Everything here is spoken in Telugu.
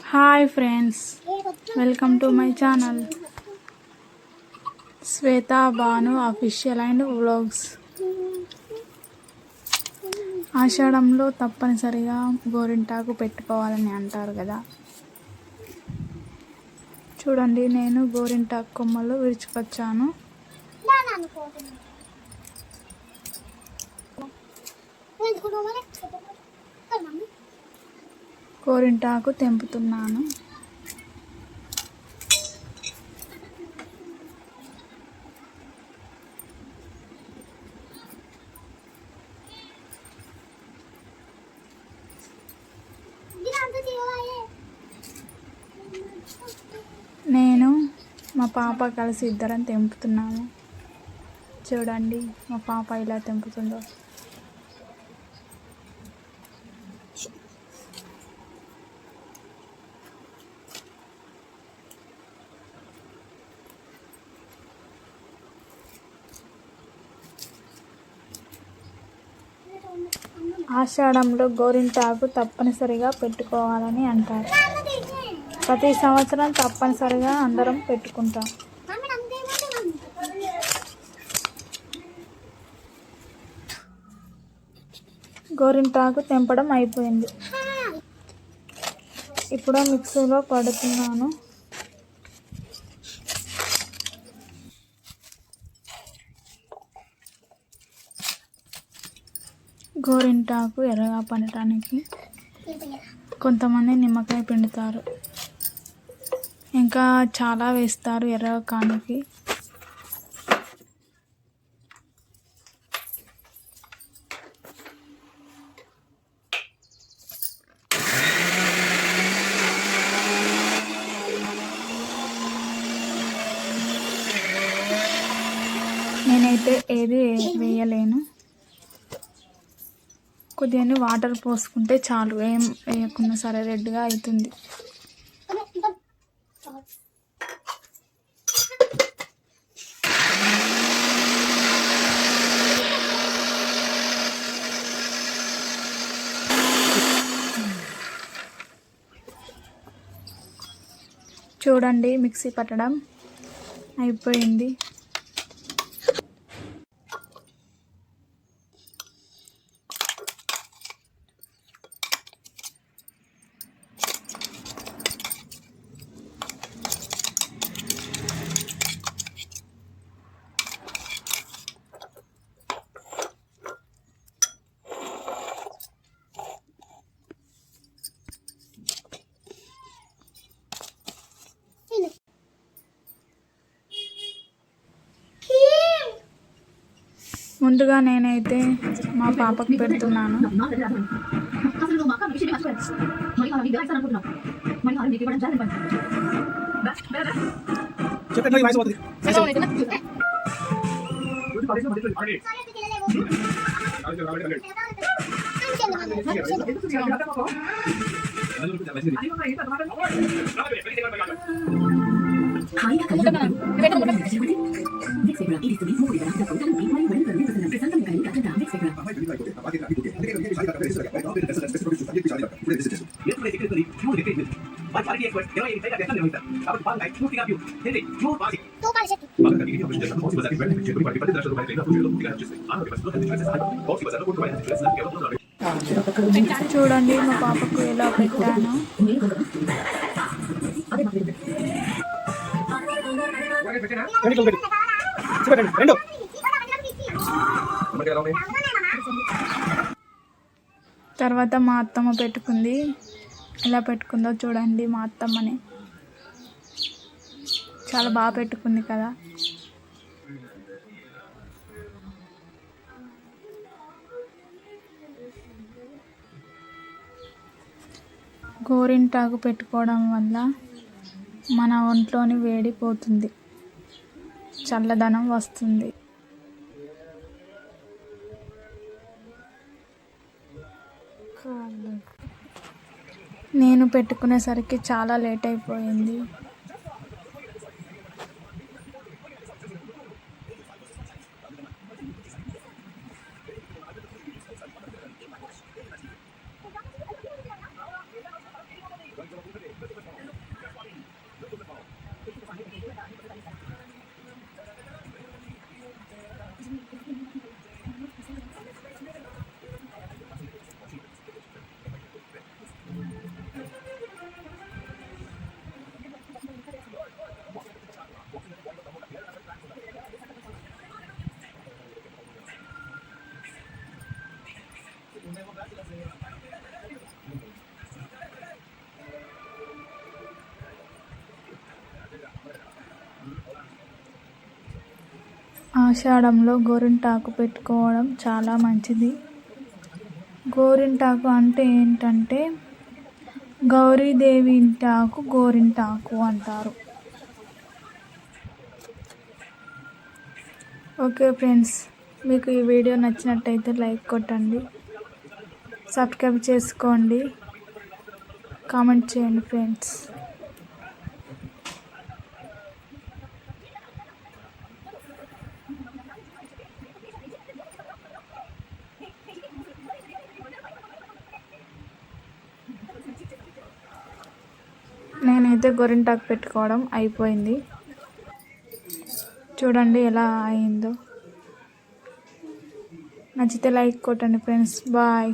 Hi friends, welcome to my channel Shweta Bhanu official and vlogs. ఆషాఢంలో తప్పనిసరిగా గోరింటాకు పెట్టుకోవాలని అంటారు కదా. చూడండి, నేను గోరింటాకు కొమ్మలు విరుచుకొచ్చాను. గోరింటాకు తెంపుతున్నాను. నేను మా పాప కలిసి ఇద్దరం తెంపుతున్నాము. చూడండి మా పాప ఇలా తెంపుతుందో. ఆషాఢంలో గోరింటాకు తప్పనిసరిగా పెట్టుకోవాలని అంటారు. ప్రతి సంవత్సరం తప్పనిసరిగా అందరం పెట్టుకుంటాం. గోరింటాకు తెంపడం అయిపోయింది. ఇప్పుడు మిక్సీలో పడుతున్నాను. గోరింటాకు ఎర్రగా పండటానికి కొంతమంది నిమ్మకాయ పిండుతారు, ఇంకా చాలా వేస్తారు ఎర్రగా కానికి. నేనైతే ఏది వేయలేను. కొద్దిగా వాటర్ పోసుకుంటే చాలు, ఏం వేయకుండా సరే రెడ్గా అవుతుంది. చూడండి, మిక్సీ పట్టడం అయిపోయింది. ముందుగా నేనైతే మా పాపకు పెడుతున్నాను. చూడండి మా పాపకు ఎలా పెట్టాను. తర్వాత మా అత్తమ్మ పెట్టుకుంది. ఎలా పెట్టుకుందో చూడండి. మా అత్తమ్మని చాలా బాగా పెట్టుకుంది కదా. గోరింటాకు పెట్టుకోవడం వల్ల మన ఒంట్లోని వేడి పోతుంది, చల్లదనం వస్తుంది. నేను పెట్టుకునేసరికి చాలా లేట్ అయిపోయింది. ఆషాఢంలో గోరింటాకు పెట్టుకోవడం చాలా మంచిది. గోరింటాకు అంటే ఏంటంటే గౌరీదేవి ఇంటాకు గోరింటాకు అంటారు. ఓకే ఫ్రెండ్స్, మీకు ఈ వీడియో నచ్చినట్టయితే లైక్ కొట్టండి, సబ్స్క్రైబ్ చేసుకోండి, కామెంట్ చేయండి ఫ్రెండ్స్. నేనైతే గోరింటాకు పెట్టుకోవడం అయిపోయింది. చూడండి ఎలా అయిందో. నచ్చితే లైక్ కొట్టండి ఫ్రెండ్స్. బాయ్.